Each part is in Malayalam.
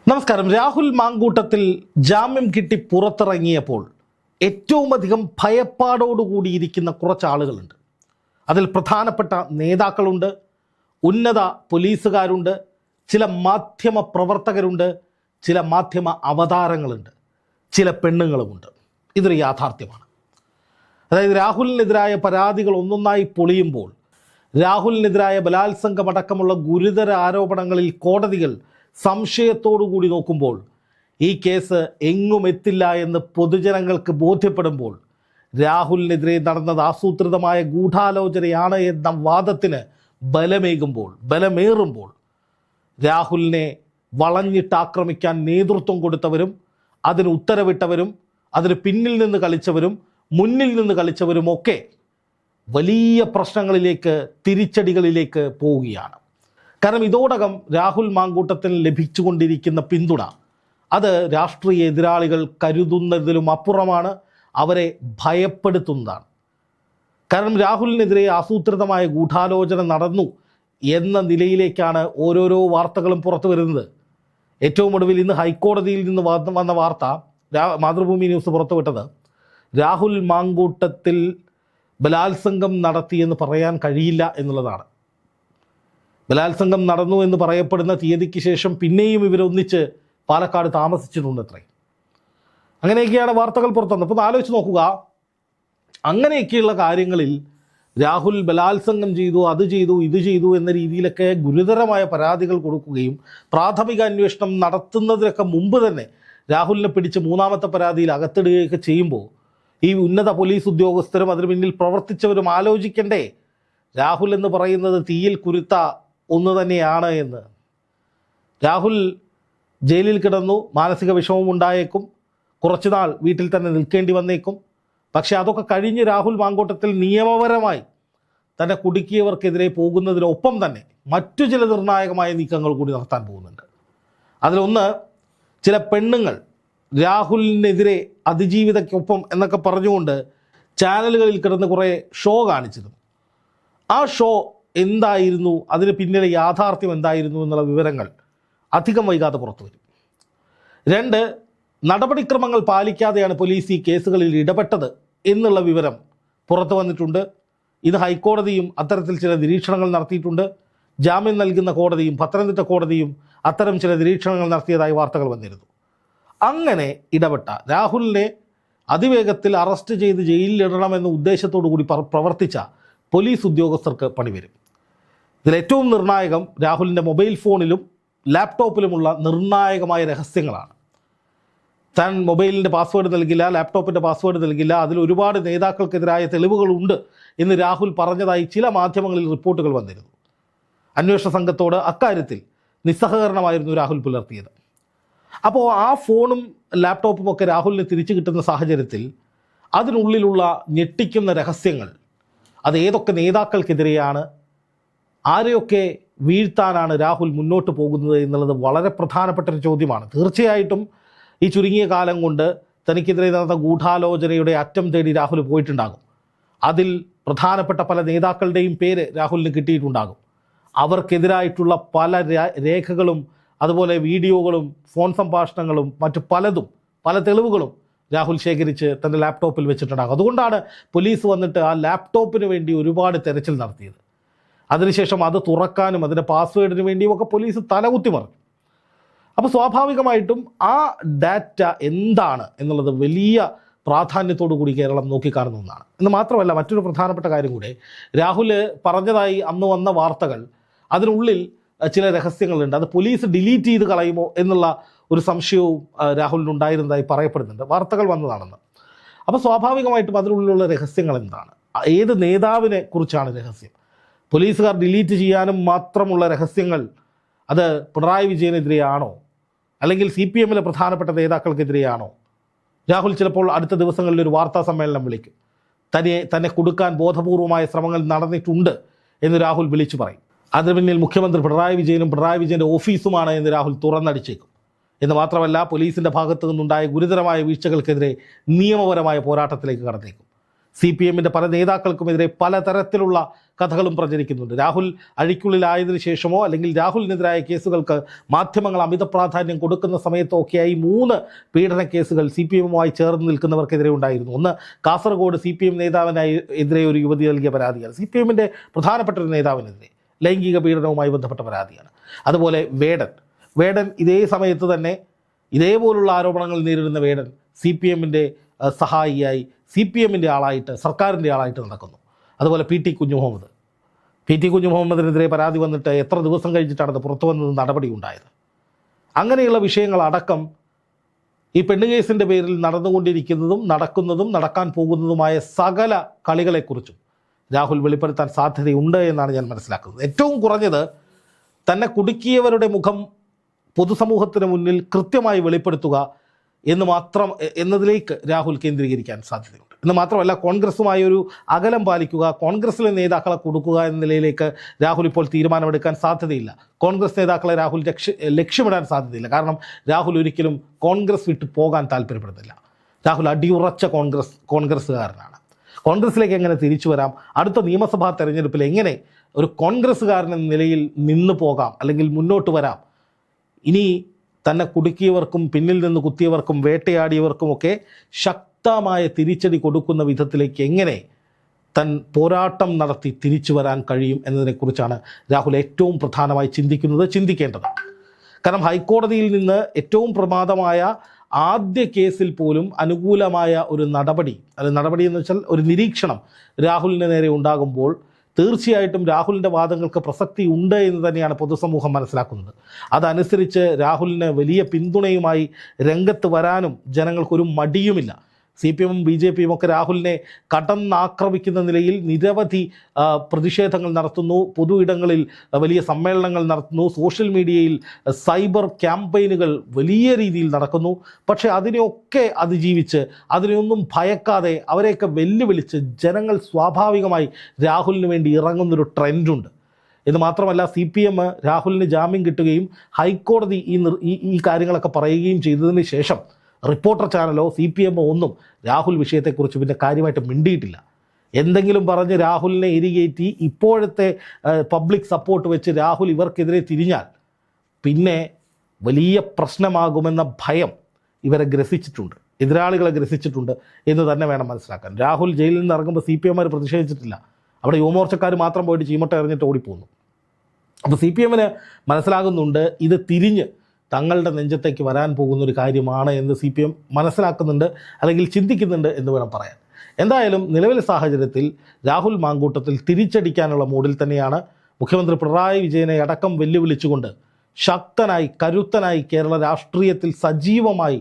നമസ്കാരം. രാഹുൽ മാങ്കൂട്ടത്തിൽ ജാമ്യം കിട്ടി പുറത്തിറങ്ങിയപ്പോൾ ഏറ്റവും അധികം ഭയപ്പാടോടുകൂടിയിരിക്കുന്ന കുറച്ച് ആളുകളുണ്ട്. അതിൽ പ്രധാനപ്പെട്ട നേതാക്കളുണ്ട്, ഉന്നത പോലീസുകാരുണ്ട്, ചില മാധ്യമ പ്രവർത്തകരുണ്ട്, ചില മാധ്യമ അവതാരങ്ങളുണ്ട്, ചില പെണ്ണുങ്ങളുമുണ്ട്. ഇതൊരു യാഥാർത്ഥ്യമാണ്. അതായത് രാഹുലിനെതിരായ പരാതികൾ ഒന്നൊന്നായി പൊളിയുമ്പോൾ രാഹുലിനെതിരായ ബലാത്സംഗമടക്കമുള്ള ഗുരുതര ആരോപണങ്ങളിൽ കോടതികൾ സംശയത്തോടുകൂടി നോക്കുമ്പോൾ ഈ കേസ് എങ്ങും എത്തില്ല എന്ന് പൊതുജനങ്ങൾക്ക് ബോധ്യപ്പെടുമ്പോൾ രാഹുലിനെതിരെ നടന്നത് ആസൂത്രിതമായ ഗൂഢാലോചനയാണ് എന്ന വാദത്തിന് ബലമേറുമ്പോൾ രാഹുലിനെ വളഞ്ഞിട്ടാക്രമിക്കാൻ നേതൃത്വം കൊടുത്തവരും അതിന് ഉത്തരവിട്ടവരും അതിന് പിന്നിൽ നിന്ന് കളിച്ചവരും മുന്നിൽ നിന്ന് കളിച്ചവരും ഒക്കെ വലിയ പ്രശ്നങ്ങളിലേക്ക്, തിരിച്ചടികളിലേക്ക് പോവുകയാണ്. കാരണം ഇതോടകം രാഹുൽ മാങ്കൂട്ടത്തിന് ലഭിച്ചുകൊണ്ടിരിക്കുന്ന പിന്തുണ അത് രാഷ്ട്രീയ എതിരാളികൾ കരുതുന്നതിലും അപ്പുറമാണ്, അവരെ ഭയപ്പെടുത്തുന്നതാണ്. കാരണം രാഹുലിനെതിരെ ആസൂത്രിതമായ ഗൂഢാലോചന നടന്നു എന്ന നിലയിലേക്കാണ് ഓരോരോ വാർത്തകളും പുറത്തു വരുന്നത്. ഏറ്റവും ഒടുവിൽ ഇന്ന് ഹൈക്കോടതിയിൽ നിന്ന് വന്ന വാർത്ത മാതൃഭൂമി ന്യൂസ് പുറത്തുവിട്ടത് രാഹുൽ മാങ്കൂട്ടത്തിൽ ബലാത്സംഗം നടത്തിയെന്ന് പറയാൻ കഴിയില്ല എന്നുള്ളതാണ്. ബലാത്സംഗം നടന്നു എന്ന് പറയപ്പെടുന്ന തീയതിക്ക് ശേഷം പിന്നെയും ഇവരൊന്നിച്ച് പാലക്കാട് താമസിച്ചിട്ടുണ്ട് അത്രേ. അങ്ങനെയൊക്കെയാണ് വാർത്തകൾ പുറത്തുവന്നത്. അപ്പോൾ ആലോചിച്ച് നോക്കുക, അങ്ങനെയൊക്കെയുള്ള കാര്യങ്ങളിൽ രാഹുൽ ബലാത്സംഗം ചെയ്തു, അത് ചെയ്തു, ഇത് ചെയ്തു എന്ന രീതിയിലൊക്കെ ഗുരുതരമായ പരാതികൾ കൊടുക്കുകയും പ്രാഥമിക അന്വേഷണം നടത്തുന്നതിനൊക്കെ മുമ്പ് തന്നെ രാഹുലിനെ പിടിച്ച് മൂന്നാമത്തെ പരാതിയിൽ അകത്തിടുകയൊക്കെ ചെയ്യുമ്പോൾ ഈ ഉന്നത പോലീസ് ഉദ്യോഗസ്ഥരും അതിന് പിന്നിൽ പ്രവർത്തിച്ചവരും ആലോചിക്കണ്ടേ രാഹുൽ എന്ന് പറയുന്നത് തീയിൽ കുരുത്ത ഒന്ന് തന്നെയാണ് എന്ന്. രാഹുൽ ജയിലിൽ കിടന്നു, മാനസിക വിഷമം ഉണ്ടായേക്കും, കുറച്ചുനാൾ വീട്ടിൽ തന്നെ നിൽക്കേണ്ടി വന്നേക്കും. പക്ഷെ അതൊക്കെ കഴിഞ്ഞ് രാഹുൽ മാങ്കൂട്ടത്തിൽ നിയമപരമായി തന്നെ കുടുക്കിയവർക്കെതിരെ പോകുന്നതിനൊപ്പം തന്നെ മറ്റു ചില നിർണായകമായ നീക്കങ്ങൾ കൂടി നടത്താൻ പോകുന്നുണ്ട്. അതിലൊന്ന്, ചില പെണ്ണുങ്ങൾ രാഹുലിനെതിരെ അതിജീവിതയ്ക്കൊപ്പം എന്നൊക്കെ പറഞ്ഞുകൊണ്ട് ചാനലുകളിൽ കിടന്ന് കുറേ ഷോ കാണിച്ചിരുന്നു. ആ ഷോ എന്തായിരുന്നു, അതിന് പിന്നിലെ യാഥാർത്ഥ്യം എന്തായിരുന്നു എന്നുള്ള വിവരങ്ങൾ അധികം വൈകാതെ പുറത്തു വരും. 2, നടപടിക്രമങ്ങൾ പാലിക്കാതെയാണ് പോലീസ് ഈ കേസുകളിൽ ഇടപെട്ടത് എന്നുള്ള വിവരം പുറത്തു വന്നിട്ടുണ്ട്. ഇത് ഹൈക്കോടതിയും അത്തരത്തിൽ ചില നിരീക്ഷണങ്ങൾ നടത്തിയിട്ടുണ്ട്. ജാമ്യം നൽകുന്ന കോടതിയും പത്തനംതിട്ട കോടതിയും അത്തരം ചില നിരീക്ഷണങ്ങൾ നടത്തിയതായി വാർത്തകൾ വന്നിരുന്നു. അങ്ങനെ ഇടപെട്ട രാഹുലിനെ അതിവേഗത്തിൽ അറസ്റ്റ് ചെയ്ത് ജയിലിലിടണമെന്ന ഉദ്ദേശത്തോടു കൂടി പ്രവർത്തിച്ച പോലീസ് ഉദ്യോഗസ്ഥർക്ക് പണിവരും. ഇതിലേറ്റവും നിർണായകം രാഹുലിൻ്റെ മൊബൈൽ ഫോണിലും ലാപ്ടോപ്പിലുമുള്ള നിർണായകമായ രഹസ്യങ്ങളാണ്. താൻ മൊബൈലിൻ്റെ പാസ്വേഡ് നൽകില്ല, ലാപ്ടോപ്പിൻ്റെ പാസ്വേഡ് നൽകില്ല, അതിൽ ഒരുപാട് നേതാക്കൾക്കെതിരായ തെളിവുകളുണ്ട് എന്ന് രാഹുൽ പറഞ്ഞതായി ചില മാധ്യമങ്ങളിൽ റിപ്പോർട്ടുകൾ വന്നിരുന്നു. അന്വേഷണ സംഘത്തോട് അക്കാര്യത്തിൽ നിസ്സഹകരണമായിരുന്നു രാഹുൽ പുലർത്തിയത്. അപ്പോൾ ആ ഫോണും ലാപ്ടോപ്പും ഒക്കെ രാഹുലിന് തിരിച്ചു കിട്ടുന്ന സാഹചര്യത്തിൽ അതിനുള്ളിലുള്ള ഞെട്ടിക്കുന്ന രഹസ്യങ്ങൾ അത് ഏതൊക്കെ നേതാക്കൾക്കെതിരെയാണ്, ആരെയൊക്കെ വീഴ്ത്താനാണ് രാഹുൽ മുന്നോട്ട് പോകുന്നത് എന്നുള്ളത് വളരെ പ്രധാനപ്പെട്ട ഒരു ചോദ്യമാണ്. തീർച്ചയായിട്ടും ഈ ചുരുങ്ങിയ കാലം കൊണ്ട് തനിക്കെതിരെ നടന്ന ഗൂഢാലോചനയുടെ അറ്റം തേടി രാഹുൽ പോയിട്ടുണ്ടാകും. അതിൽ പ്രധാനപ്പെട്ട പല നേതാക്കളുടെയും പേര് രാഹുലിന് കിട്ടിയിട്ടുണ്ടാകും. അവർക്കെതിരായിട്ടുള്ള പല രേഖകളും അതുപോലെ വീഡിയോകളും ഫോൺ സംഭാഷണങ്ങളും മറ്റു പല തെളിവുകളും രാഹുൽ ശേഖരിച്ച് തൻ്റെ ലാപ്ടോപ്പിൽ വെച്ചിട്ടുണ്ടാകും. അതുകൊണ്ടാണ് പോലീസ് വന്നിട്ട് ആ ലാപ്ടോപ്പിന് വേണ്ടി ഒരുപാട് തെരച്ചിൽ നടത്തിയത്. അതിനുശേഷം അത് തുറക്കാനും അതിൻ്റെ പാസ്വേഡിന് വേണ്ടിയും ഒക്കെ പോലീസ് തലകുത്തി മറിഞ്ഞു. അപ്പോൾ സ്വാഭാവികമായിട്ടും ആ ഡാറ്റ എന്താണ് എന്നുള്ളത് വലിയ പ്രാധാന്യത്തോടു കൂടി കേരളം നോക്കിക്കാണുന്ന ഒന്നാണ്. എന്ന് മാത്രമല്ല, മറ്റൊരു പ്രധാനപ്പെട്ട കാര്യം കൂടെ, രാഹുൽ പറഞ്ഞതായി അന്ന് വന്ന വാർത്തകൾ അതിനുള്ളിൽ ചില രഹസ്യങ്ങളുണ്ട്. അത് പോലീസ് ഡിലീറ്റ് ചെയ്ത് കളയുമോ എന്നുള്ള ഒരു സംശയവും രാഹുലിനുണ്ടായിരുന്നതായി പറയപ്പെടുന്നുണ്ട്, വാർത്തകൾ വന്നതാണെന്ന്. അപ്പോൾ സ്വാഭാവികമായിട്ടും അതിനുള്ളിലുള്ള രഹസ്യങ്ങൾ എന്താണ്, ഏത് നേതാവിനെ കുറിച്ചാണ് രഹസ്യം, പോലീസുകാർ ഡിലീറ്റ് ചെയ്യാനും മാത്രമുള്ള രഹസ്യങ്ങൾ അത് പിണറായി വിജയനെതിരെയാണോ അല്ലെങ്കിൽ CPMലെ പ്രധാനപ്പെട്ട നേതാക്കൾക്കെതിരെയാണോ? രാഹുൽ ചിലപ്പോൾ അടുത്ത ദിവസങ്ങളിൽ ഒരു വാർത്താ സമ്മേളനം വിളിക്കും. തന്നെ കൊടുക്കാൻ ബോധപൂർവമായ ശ്രമങ്ങൾ നടന്നിട്ടുണ്ട് എന്ന് രാഹുൽ വിളിച്ചു പറയും. അതിന് പിന്നിൽ മുഖ്യമന്ത്രി പിണറായി വിജയനും പിണറായി വിജയൻ്റെ ഓഫീസുമാണ് എന്ന് രാഹുൽ തുറന്നടിച്ചേക്കും. എന്ന് മാത്രമല്ല, പോലീസിൻ്റെ ഭാഗത്തു നിന്നുണ്ടായ ഗുരുതരമായ വീഴ്ചകൾക്കെതിരെ നിയമപരമായ പോരാട്ടത്തിലേക്ക് കടന്നേക്കും. CPM-ന്റെ പല നേതാക്കൾക്കുമെതിരെ പലതരത്തിലുള്ള കഥകളും പ്രചരിക്കുന്നുണ്ട്. രാഹുൽ അഴിക്കുള്ളിലായതിനു ശേഷമോ അല്ലെങ്കിൽ രാഹുലിനെതിരായ കേസുകൾക്ക് മാധ്യമങ്ങൾ അമിത പ്രാധാന്യം കൊടുക്കുന്ന സമയത്തൊക്കെയായി 3 പീഡന കേസുകൾ CPM-മായി ചേർന്ന് നിൽക്കുന്നവർക്കെതിരെ ഉണ്ടായിരുന്നു. ഒന്ന്, കാസർഗോഡ് CPM നേതാവിനെതിരെ ഒരു യുവതി നൽകിയ പരാതിയാണ്. CPM-ന്റെ പ്രധാനപ്പെട്ട ഒരു നേതാവിനെതിരെ ലൈംഗിക പീഡനവുമായി ബന്ധപ്പെട്ട പരാതിയാണ്. അതുപോലെ വേടൻ ഇതേ സമയത്ത് തന്നെ ഇതേപോലുള്ള ആരോപണങ്ങൾ നേരിടുന്ന വേടൻ CPM-ന്റെ സഹായിയായി CPM-ന്റെ ആളായിട്ട് സർക്കാരിൻ്റെ ആളായിട്ട് നടക്കുന്നു. അതുപോലെ PT കുഞ്ഞുമുഹമ്മദിനെതിരെ പരാതി വന്നിട്ട് എത്ര ദിവസം കഴിഞ്ഞിട്ടാണ് അത് പുറത്തു വന്നത് നടപടി ഉണ്ടായത്. അങ്ങനെയുള്ള വിഷയങ്ങളടക്കം ഈ പെണ്ണുകേസിൻ്റെ പേരിൽ നടന്നുകൊണ്ടിരിക്കുന്നതും നടക്കുന്നതും നടക്കാൻ പോകുന്നതുമായ സകല കളികളെക്കുറിച്ചും രാഹുൽ വെളിപ്പെടുത്താൻ സാധ്യതയുണ്ട് എന്നാണ് ഞാൻ മനസ്സിലാക്കുന്നത്. ഏറ്റവും കുറഞ്ഞത് തന്നെ കുടുക്കിയവരുടെ മുഖം പൊതുസമൂഹത്തിന് മുന്നിൽ കൃത്യമായി വെളിപ്പെടുത്തുക എന്നതിലേക്ക് രാഹുൽ കേന്ദ്രീകരിക്കാൻ സാധ്യതയുണ്ട്. എന്ന് മാത്രമല്ല, കോൺഗ്രസുമായി ഒരു അകലം പാലിക്കുക, കോൺഗ്രസിലെ നേതാക്കളെ കൊടുക്കുക എന്ന നിലയിലേക്ക് രാഹുൽ ഇപ്പോൾ തീരുമാനമെടുക്കാൻ സാധ്യതയില്ല. കോൺഗ്രസ് നേതാക്കളെ രാഹുൽ ലക്ഷ്യമിടാൻ സാധ്യതയില്ല. കാരണം രാഹുൽ ഒരിക്കലും കോൺഗ്രസ് വിട്ടു പോകാൻ താല്പര്യപ്പെടുന്നില്ല. രാഹുൽ അടിയുറച്ച കോൺഗ്രസ്സുകാരനാണ്. കോൺഗ്രസിലേക്ക് എങ്ങനെ തിരിച്ചു വരാം, അടുത്ത നിയമസഭാ തെരഞ്ഞെടുപ്പിൽ എങ്ങനെ ഒരു കോൺഗ്രസ്സുകാരൻ എന്ന നിലയിൽ നിന്ന് പോകാം അല്ലെങ്കിൽ മുന്നോട്ട് വരാം, ഇനി തന്നെ കുടുക്കിയവർക്കും പിന്നിൽ നിന്ന് കുത്തിയവർക്കും വേട്ടയാടിയവർക്കുമൊക്കെ ശക്തമായ തിരിച്ചടി കൊടുക്കുന്ന വിധത്തിലേക്ക് എങ്ങനെ പോരാട്ടം നടത്തി തിരിച്ചു വരാൻ കഴിയും എന്നതിനെക്കുറിച്ചാണ് രാഹുൽ ഏറ്റവും പ്രധാനമായി ചിന്തിക്കേണ്ടത്. കാരണം ഹൈക്കോടതിയിൽ നിന്ന് ഏറ്റവും പ്രമാദമായ ആദ്യ കേസിൽ പോലും അനുകൂലമായ ഒരു നടപടി എന്ന് വെച്ചാൽ ഒരു നിരീക്ഷണം രാഹുലിന് നേരെ ഉണ്ടാകുമ്പോൾ തീർച്ചയായിട്ടും രാഹുലിൻ്റെ വാദങ്ങൾക്ക് പ്രസക്തി ഉണ്ട് എന്ന് തന്നെയാണ് പൊതുസമൂഹം മനസ്സിലാക്കുന്നത്. അതനുസരിച്ച് രാഹുലിന് വലിയ പിന്തുണയുമായി രംഗത്ത് വരാനും ജനങ്ങൾക്കൊരു മടിയുമില്ല. CPM-ഉം BJP-യും ഒക്കെ രാഹുലിനെ കടന്നാക്രമിക്കുന്ന നിലയിൽ നിരവധി പ്രതിഷേധങ്ങൾ നടത്തുന്നു, പൊതു ഇടങ്ങളിൽ വലിയ സമ്മേളനങ്ങൾ നടത്തുന്നു, സോഷ്യൽ മീഡിയയിൽ സൈബർ ക്യാമ്പയിനുകൾ വലിയ രീതിയിൽ നടക്കുന്നു. പക്ഷേ അതിനെയൊക്കെ അതിജീവിച്ച് അതിനെയൊന്നും ഭയക്കാതെ അവരെയൊക്കെ വെല്ലുവിളിച്ച് ജനങ്ങൾ സ്വാഭാവികമായി രാഹുലിന് വേണ്ടി ഇറങ്ങുന്നൊരു ട്രെൻഡുണ്ട്. ഇത് മാത്രമല്ല, CPM രാഹുലിന് ജാമ്യം കിട്ടുകയും ഹൈക്കോടതി ഈ കാര്യങ്ങളൊക്കെ പറയുകയും ചെയ്തതിന് ശേഷം റിപ്പോർട്ടർ ചാനലോ CPM-ഓ ഒന്നും രാഹുൽ വിഷയത്തെക്കുറിച്ച് പിന്നെ കാര്യമായിട്ട് മിണ്ടിയിട്ടില്ല. എന്തെങ്കിലും പറഞ്ഞ് രാഹുലിനെ എരികേറ്റി ഇപ്പോഴത്തെ പബ്ലിക് സപ്പോർട്ട് വെച്ച് രാഹുൽ ഇവർക്കെതിരെ തിരിഞ്ഞാൽ പിന്നെ വലിയ പ്രശ്നമാകുമെന്ന ഭയം ഇവരെ ഗ്രസിച്ചിട്ടുണ്ട്, എതിരാളികളെ ഗ്രസിച്ചിട്ടുണ്ട് എന്ന് തന്നെ വേണം മനസ്സിലാക്കാൻ. രാഹുൽ ജയിലിൽ നിന്ന് ഇറങ്ങുമ്പോൾ CPM-മാർ പ്രതിഷേധിച്ചിട്ടില്ല. അവിടെ യുവമോർച്ചക്കാർ മാത്രം പോയിട്ട് ചീമട്ട എറിഞ്ഞിട്ട് ഓടിപ്പോകുന്നു. അപ്പോൾ CPM-ന് മനസ്സിലാകുന്നുണ്ട് ഇത് തിരിഞ്ഞ് തങ്ങളുടെ നെഞ്ചത്തേക്ക് വരാൻ പോകുന്നൊരു കാര്യമാണ് എന്ന് CPM മനസ്സിലാക്കുന്നുണ്ട്, അല്ലെങ്കിൽ ചിന്തിക്കുന്നുണ്ട് എന്ന് വേണം പറയാൻ. എന്തായാലും നിലവിലെ സാഹചര്യത്തിൽ രാഹുൽ മാങ്കൂട്ടത്തിൽ തിരിച്ചടിക്കാനുള്ള മൂഡിൽ തന്നെയാണ്. മുഖ്യമന്ത്രി പിണറായി വിജയനെ അടക്കം വെല്ലുവിളിച്ചുകൊണ്ട് കരുത്തനായി കേരള രാഷ്ട്രീയത്തിൽ സജീവമായി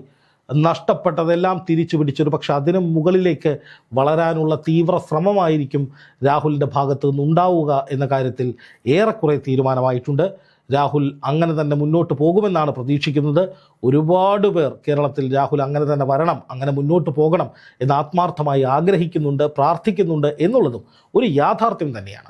നഷ്ടപ്പെട്ടതെല്ലാം തിരിച്ചു പിടിച്ചൊരു പക്ഷെ അതിനും മുകളിലേക്ക് വളരാനുള്ള തീവ്ര ശ്രമമായിരിക്കും രാഹുലിൻ്റെ ഭാഗത്തു നിന്നുണ്ടാവുക എന്ന കാര്യത്തിൽ ഏറെക്കുറെ തീരുമാനമായിട്ടുണ്ട്. രാഹുൽ അങ്ങനെ തന്നെ മുന്നോട്ട് പോകുമെന്നാണ് പ്രതീക്ഷിക്കുന്നത്. ഒരുപാട് പേർ കേരളത്തിൽ രാഹുൽ അങ്ങനെ തന്നെ വരണം, അങ്ങനെ മുന്നോട്ട് പോകണം എന്ന് ആത്മാർത്ഥമായി ആഗ്രഹിക്കുന്നുണ്ട്, പ്രാർത്ഥിക്കുന്നുണ്ട് എന്നുള്ളതും ഒരു യാഥാർത്ഥ്യം തന്നെയാണ്.